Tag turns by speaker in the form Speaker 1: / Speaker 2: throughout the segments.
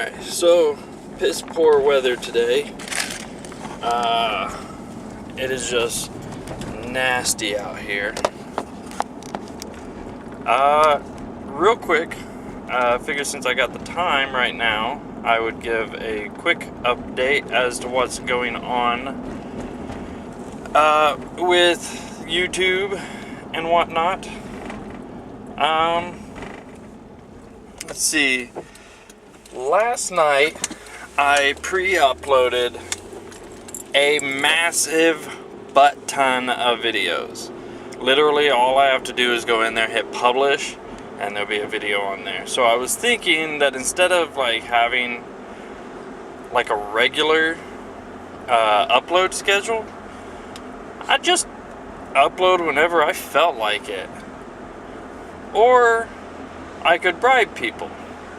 Speaker 1: Alright, so piss poor weather today. It is just nasty out here. Real quick, I figure since I got the time right now, I would give a quick update as to what's going on with YouTube and whatnot. Let's see. Last night, I pre-uploaded a massive butt ton of videos. Literally, all I have to do is go in there, hit publish, and there'll be a video on there. So I was thinking that instead of like having like a regular upload schedule, I'd just upload whenever I felt like it. Or I could bribe people.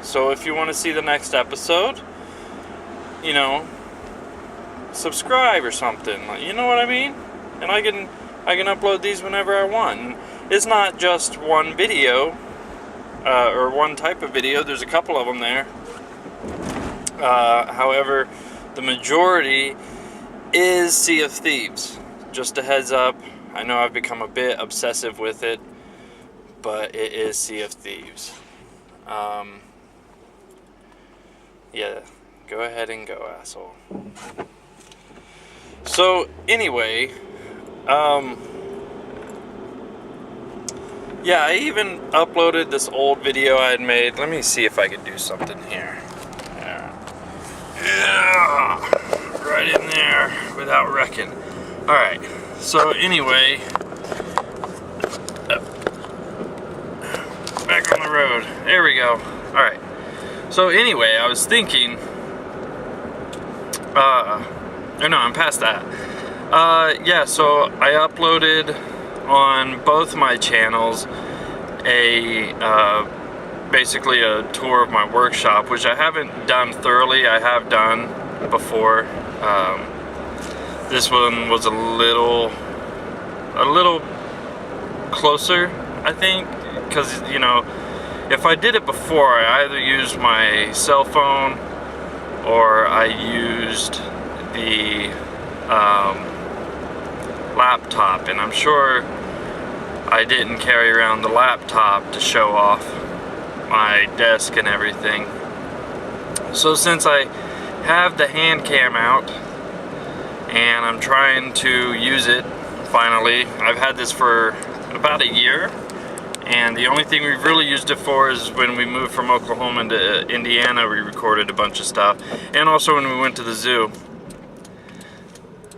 Speaker 1: So if you want to see the next episode, you know, subscribe or something. You know what I mean? And I can upload these whenever I want. And it's not just one video or one type of video. There's a couple of them there. However, the majority is Sea of Thieves. Just a heads up. I know I've become a bit obsessive with it, but it is Sea of Thieves. Yeah, go ahead and go, asshole. So, anyway, yeah, I even uploaded this old video I had made. Let me see if I could do something here. Yeah, right in there without wrecking. Alright, so anyway, back on the road. There we go. Alright. So anyway, I was thinking, no, I'm past that. Yeah, so I uploaded on both my channels basically a tour of my workshop, which I haven't done thoroughly. I have done before. This one was a little closer, I think, because, you know, if I did it before, I either used my cell phone or I used the laptop, and I'm sure I didn't carry around the laptop to show off my desk and everything. So since I have the hand cam out and I'm trying to use it finally, I've had this for about a year. And the only thing we've really used it for is when we moved from Oklahoma to Indiana, we recorded a bunch of stuff. And also when we went to the zoo.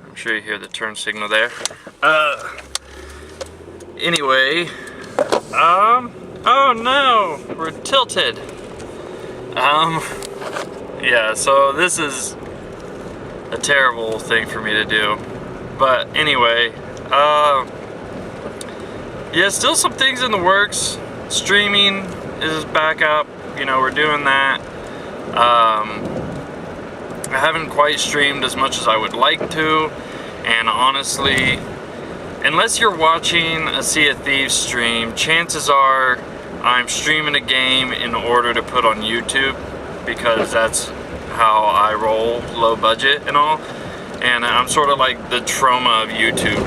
Speaker 1: I'm sure you hear the turn signal there. Anyway, oh no, we're tilted. Yeah, so this is a terrible thing for me to do. But anyway, yeah, still some things in the works. Streaming is back up. You know, we're doing that. I haven't quite streamed as much as I would like to. And honestly, unless you're watching a Sea of Thieves stream, chances are I'm streaming a game in order to put on YouTube, because that's how I roll, low budget and all. And I'm sort of like the trauma of YouTube.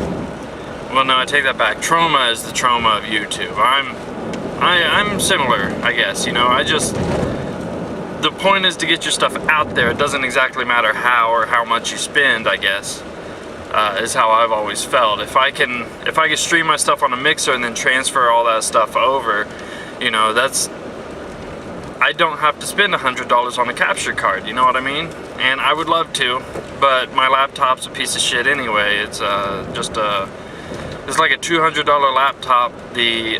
Speaker 1: Well, no, I take that back. Trauma is the trauma of YouTube. I'm similar, I guess. You know, the point is to get your stuff out there. It doesn't exactly matter how or how much you spend, I guess. Is how I've always felt. If I can stream my stuff on a mixer and then transfer all that stuff over, you know, I don't have to spend $100 on a capture card. You know what I mean? And I would love to, but my laptop's a piece of shit anyway. It's it's like a $200 laptop. The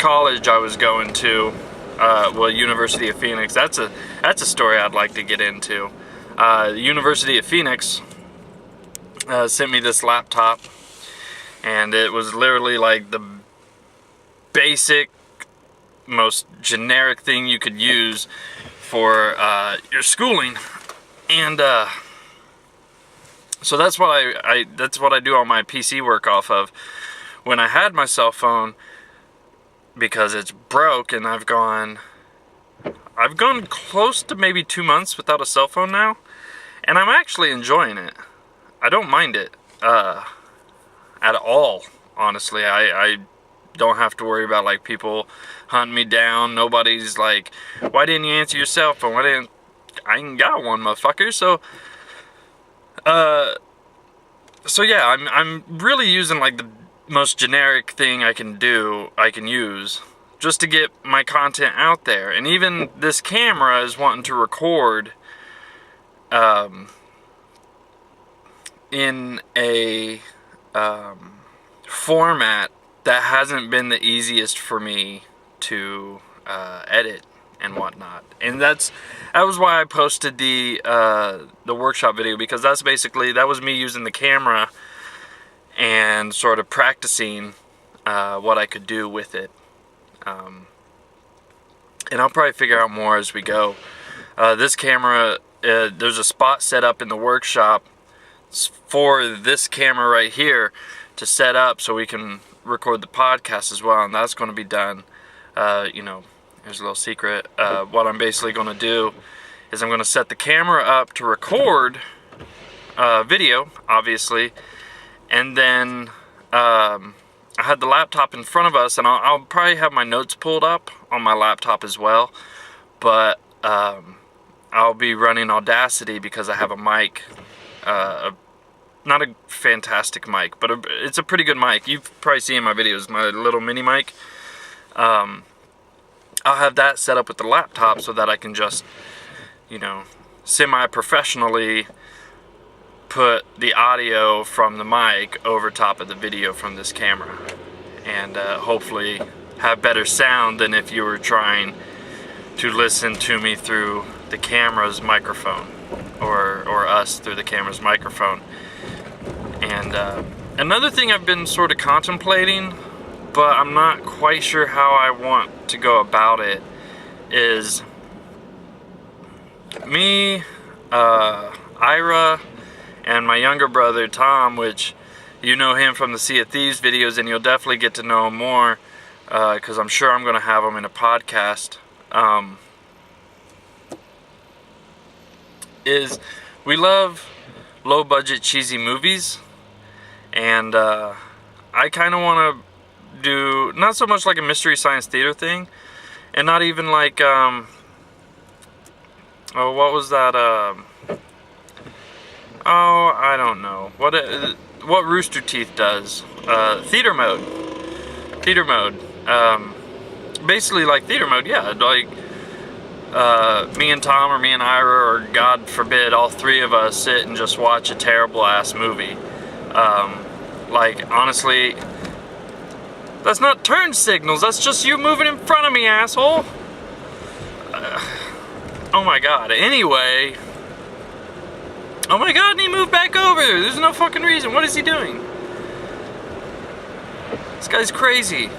Speaker 1: college I was going to, well, University of Phoenix. That's a story I'd like to get into. The University of Phoenix sent me this laptop, and it was literally like the basic, most generic thing you could use for your schooling, and so that's what I do all my PC work off of. When I had my cell phone, because it's broke, and I've gone, I've gone close to maybe 2 months without a cell phone now, and I'm actually enjoying it. I don't mind it at all, honestly. I don't have to worry about like people hunting me down. Nobody's like, why didn't you answer your cell phone? I ain't got one, motherfucker. So yeah, I'm really using like the most generic thing I can use just to get my content out there. And even this camera is wanting to record in a format that hasn't been the easiest for me to edit and whatnot. And that was why I posted the workshop video, because that was me using the camera and sort of practicing what I could do with it. And I'll probably figure out more as we go. This camera, there's a spot set up in the workshop for this camera right here to set up so we can record the podcast as well, and that's going to be done. You know, here's a little secret. What I'm basically going to do is I'm going to set the camera up to record video, obviously, and then I had the laptop in front of us, and I'll probably have my notes pulled up on my laptop as well, but I'll be running Audacity because I have a mic, not a fantastic mic, but it's a pretty good mic. You've probably seen in my videos, my little mini mic. I'll have that set up with the laptop so that I can just, you know, semi-professionally put the audio from the mic over top of the video from this camera, and hopefully have better sound than if you were trying to listen to me through the camera's microphone, or us through the camera's microphone. And another thing I've been sort of contemplating, but I'm not quite sure how I want to go about it, is me, Ira, and my younger brother Tom, which you know him from the Sea of Thieves videos, and you'll definitely get to know him more, because I'm sure I'm going to have him in a podcast. Is we love low budget cheesy movies, and I kind of want to do not so much like a Mystery Science Theater thing, and not even like oh, what was that, oh, I don't know what Rooster Teeth does, theater mode, basically like theater mode, yeah, like me and Tom, or me and Ira, or God forbid all three of us sit and just watch a terrible ass movie. Like, honestly, that's not turn signals, that's just you moving in front of me, asshole. Oh my god, anyway. Oh my god, and he moved back over. There's no fucking reason. What is he doing? This guy's crazy.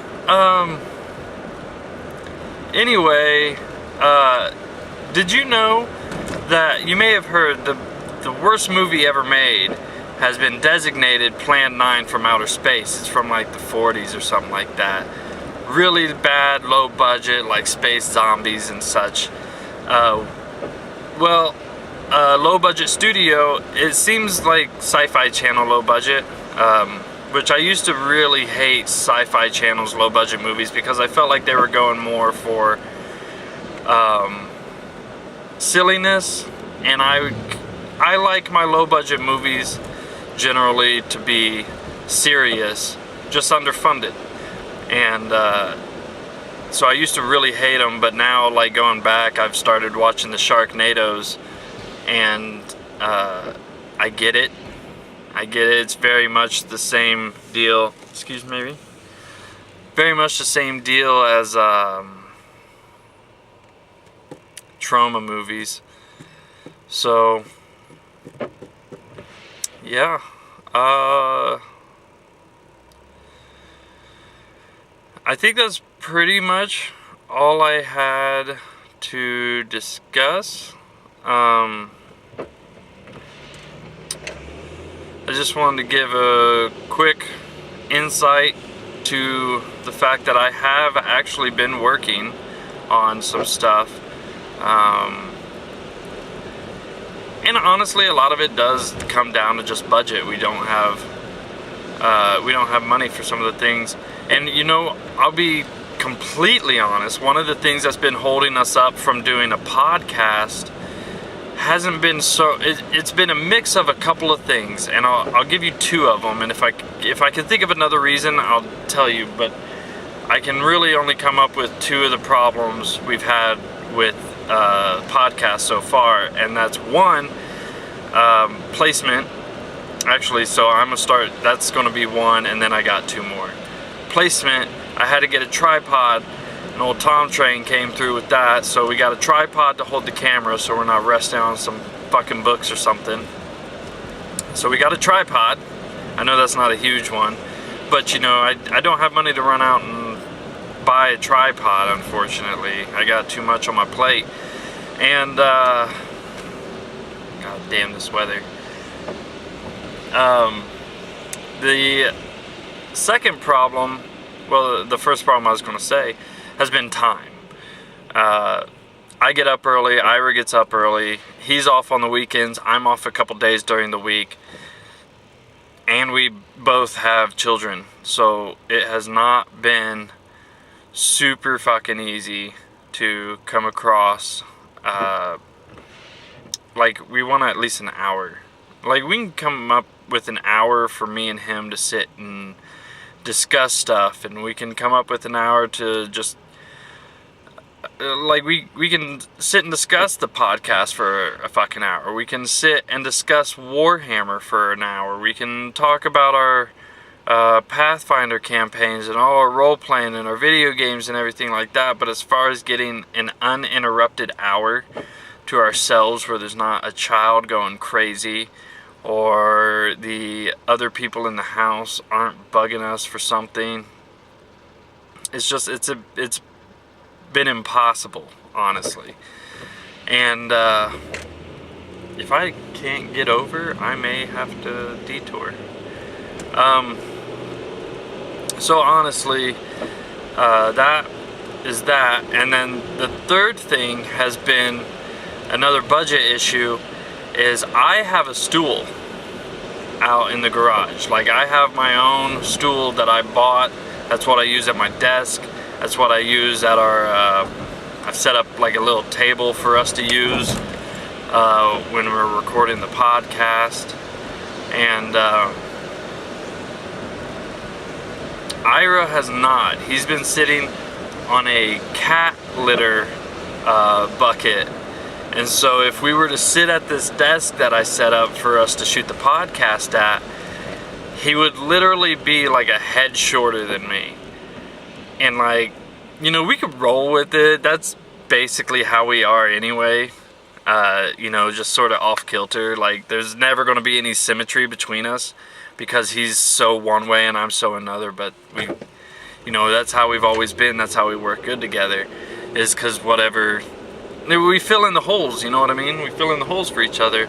Speaker 1: Anyway, did you know that you may have heard the worst movie ever made has been designated Plan 9 from Outer Space? It's from like the 40s or something like that. Really bad, low budget, like space zombies and such. Low budget studio, it seems like Sci-Fi Channel low budget, which I used to really hate Sci-Fi Channel's low budget movies because I felt like they were going more for silliness, and I like my low budget movies generally to be serious, just underfunded. And so I used to really hate them, but now, like, going back, I've started watching the Sharknadoes, and I get it. It's very much the same deal. Excuse me, maybe. Very much the same deal as trauma movies. So, yeah. I think that's pretty much all I had to discuss. I just wanted to give a quick insight to the fact that I have actually been working on some stuff. And honestly, a lot of it does come down to just budget. We don't have money for some of the things. And you know, I'll be completely honest, one of the things that's been holding us up from doing a podcast hasn't been it's been a mix of a couple of things, and I'll give you two of them, and if I can think of another reason, I'll tell you, but I can really only come up with two of the problems we've had with podcasts so far, and that's one, placement. Actually, so I'm gonna start, that's gonna be one, and then I got two more. Placement, I had to get a tripod. An old Tom Train came through with that, so we got a tripod to hold the camera so we're not resting on some fucking books or something. So we got a tripod. I know that's not a huge one, but you know, I don't have money to run out and buy a tripod, unfortunately. I got too much on my plate. And god damn this weather. The second problem, well, the first problem I was going to say, has been time. I get up early, Ira gets up early, he's off on the weekends, I'm off a couple days during the week, and we both have children, so it has not been super fucking easy to come across, like, we want at least an hour. Like, we can come up with an hour for me and him to sit and discuss stuff, and we can come up with an hour to just like we can sit and discuss the podcast for a fucking hour. We can sit and discuss Warhammer for an hour. We can talk about our Pathfinder campaigns and all our role playing and our video games and everything like that. But as far as getting an uninterrupted hour to ourselves where there's not a child going crazy, or the other people in the house aren't bugging us for something, it's been impossible, honestly. And if I can't get over, I may have to detour. So honestly, that is that. And then the third thing has been another budget issue, is I have a stool out in the garage. Like, I have my own stool that I bought. That's what I use at my desk. That's what I use at our, I've set up like a little table for us to use when we're recording the podcast. And Ira has not. He's been sitting on a cat litter bucket. And so if we were to sit at this desk that I set up for us to shoot the podcast at, he would literally be like a head shorter than me. And like, you know, we could roll with it. That's basically how we are anyway. You know, just sort of off kilter. Like, there's never going to be any symmetry between us because he's so one way and I'm so another. But we, you know, that's how we've always been. That's how we work good together, is because whatever, we fill in the holes, you know what I mean? We fill in the holes for each other.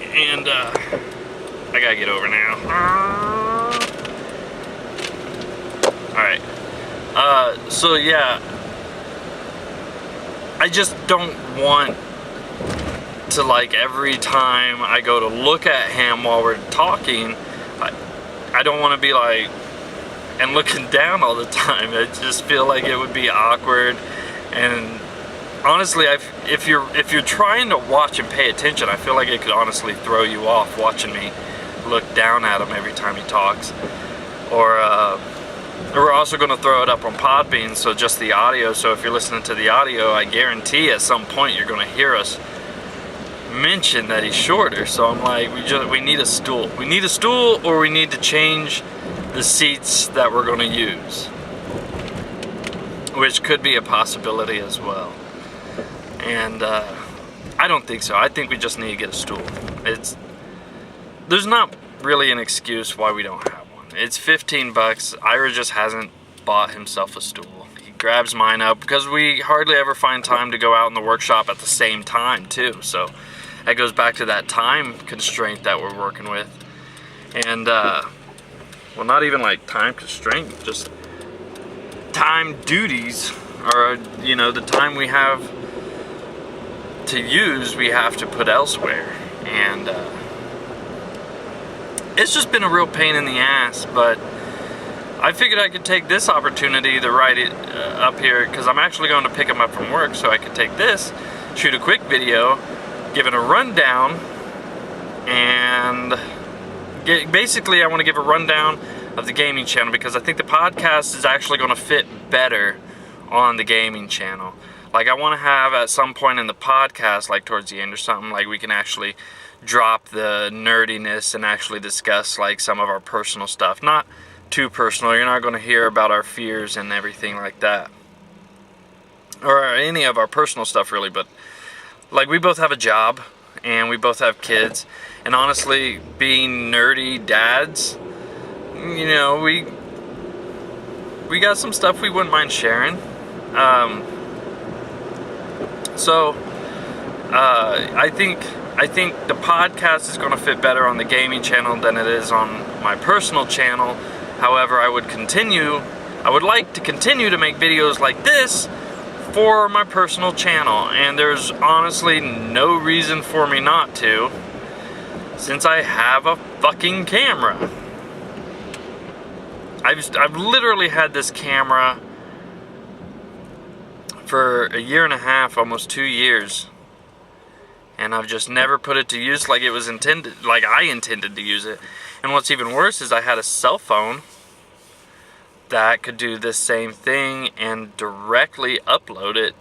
Speaker 1: And I gotta get over now. Alright. So yeah, I just don't want to, like, every time I go to look at him while we're talking, I don't want to be like, and looking down all the time. I just feel like it would be awkward. And honestly, if you're trying to watch and pay attention, I feel like it could honestly throw you off watching me look down at him every time he talks. Or we're also going to throw it up on Podbean, so just the audio. So if you're listening to the audio, I guarantee at some point you're going to hear us mention that he's shorter. So I'm like, we need a stool. We need a stool, or we need to change the seats that we're going to use, which could be a possibility as well. And I don't think so. I think we just need to get a stool. There's not really an excuse why we don't have one. It's $15. Ira just hasn't bought himself a stool. He grabs mine up because we hardly ever find time to go out in the workshop at the same time too. So that goes back to that time constraint that we're working with. And well, not even like time constraint, just time duties, or, you know, the time we have to use, we have to put elsewhere. And it's just been a real pain in the ass, but I figured I could take this opportunity to write it up here, because I'm actually going to pick them up from work, so I could take this, shoot a quick video, give it a rundown, and basically I want to give a rundown of the gaming channel, because I think the podcast is actually going to fit better on the gaming channel. Like, I want to have at some point in the podcast, like towards the end or something, like we can actually drop the nerdiness and actually discuss like some of our personal stuff. Not too personal. You're not going to hear about our fears and everything like that, or any of our personal stuff really, but like, we both have a job and we both have kids, and honestly, being nerdy dads, you know, we got some stuff we wouldn't mind sharing. So I think the podcast is going to fit better on the gaming channel than it is on my personal channel. However, I would like to continue to make videos like this for my personal channel, and there's honestly no reason for me not to, since I have a fucking camera. I've literally had this camera for a year and a half, almost 2 years, and I've just never put it to use like it was intended, like I intended to use it. And what's even worse is I had a cell phone that could do this same thing and directly upload it,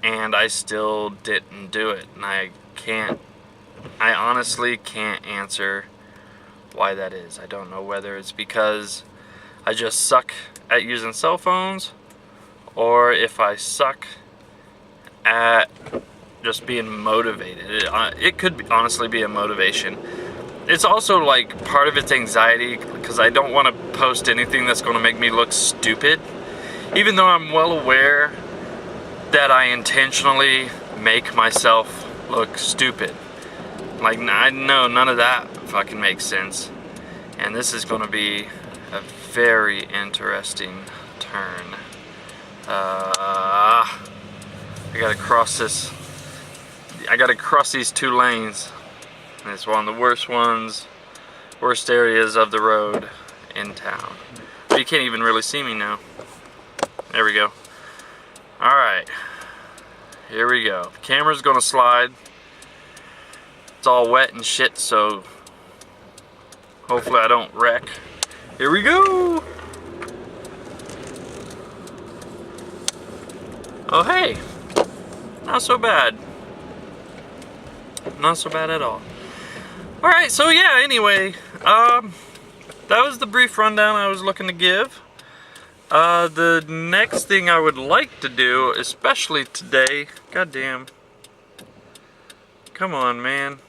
Speaker 1: and I still didn't do it. And I honestly can't answer why that is. I don't know whether it's because I just suck at using cell phones, or if I suck at just being motivated. It could honestly be a motivation. It's also like part of it's anxiety, because I don't want to post anything that's going to make me look stupid, even though I'm well aware that I intentionally make myself look stupid. Like, I know none of that fucking makes sense, and this is going to be a very interesting turn. I gotta cross this. I gotta cross these 2 lanes. And it's one of the worst areas of the road in town. But you can't even really see me now. There we go. Alright. Here we go. The camera's gonna slide. It's all wet and shit, so hopefully I don't wreck. Here we go! Oh hey! Not so bad. Not so bad at all. Alright, so yeah, anyway, that was the brief rundown I was looking to give. The next thing I would like to do, especially today, goddamn, come on, man.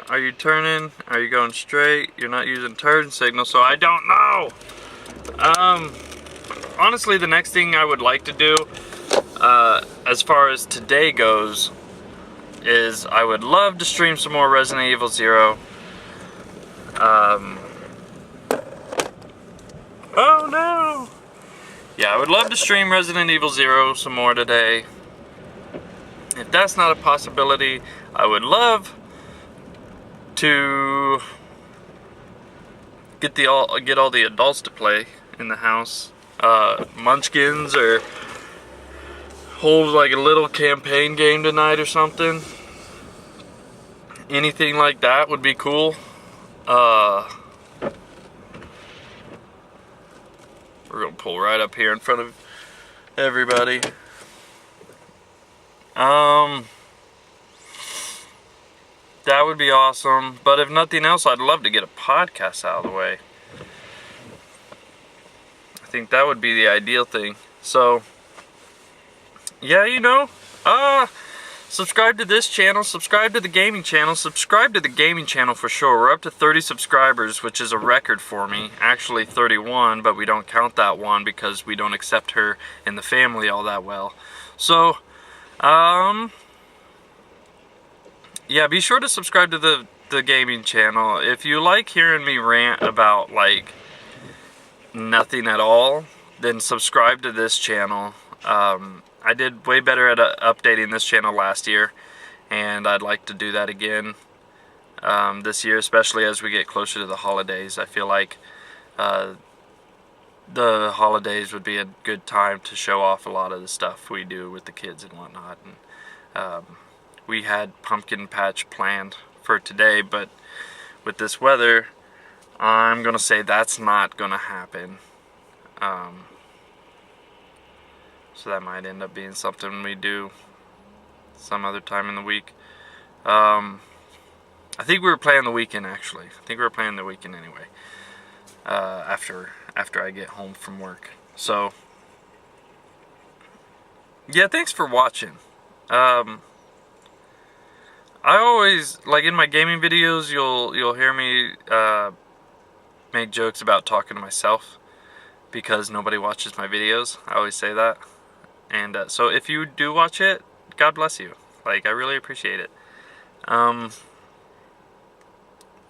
Speaker 1: Are you turning? Are you going straight? You're not using turn signal, so I don't know. Honestly, the next thing I would like to do, as far as today goes, is I would love to stream some more Resident Evil Zero. Oh no! Yeah, I would love to stream Resident Evil Zero some more today. If that's not a possibility, I would love to get all the adults to play in the house. Munchkins, or hold like a little campaign game tonight or something. Anything like that would be cool. We're gonna pull right up here in front of everybody. That would be awesome. But if nothing else, I'd love to get a podcast out of the way. I think that would be the ideal thing. So, yeah, you know, subscribe to this channel, subscribe to the gaming channel, subscribe to the gaming channel for sure. We're up to 30 subscribers, which is a record for me. Actually 31, but we don't count that one because we don't accept her in the family all that well. So, yeah, be sure to subscribe to the gaming channel. If you like hearing me rant about, like, nothing at all, then subscribe to this channel. I did way better at updating this channel last year, and I'd like to do that again this year, especially as we get closer to the holidays. I feel like the holidays would be a good time to show off a lot of the stuff we do with the kids and whatnot. And we had pumpkin patch planned for today, but with this weather, I'm gonna say that's not gonna happen. So that might end up being something we do some other time in the week. I think we were planning the weekend, actually. I think we were planning the weekend anyway. After I get home from work. So yeah, thanks for watching. I always, like, in my gaming videos, you'll hear me make jokes about talking to myself because nobody watches my videos. I always say that. And so if you do watch it, God bless you. Like, I really appreciate it.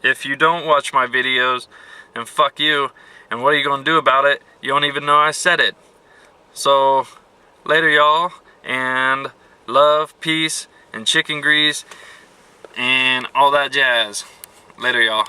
Speaker 1: If you don't watch my videos, then fuck you. And what are you gonna do about it? You don't even know I said it. So, later y'all, and love, peace, and chicken grease, and all that jazz. Later y'all.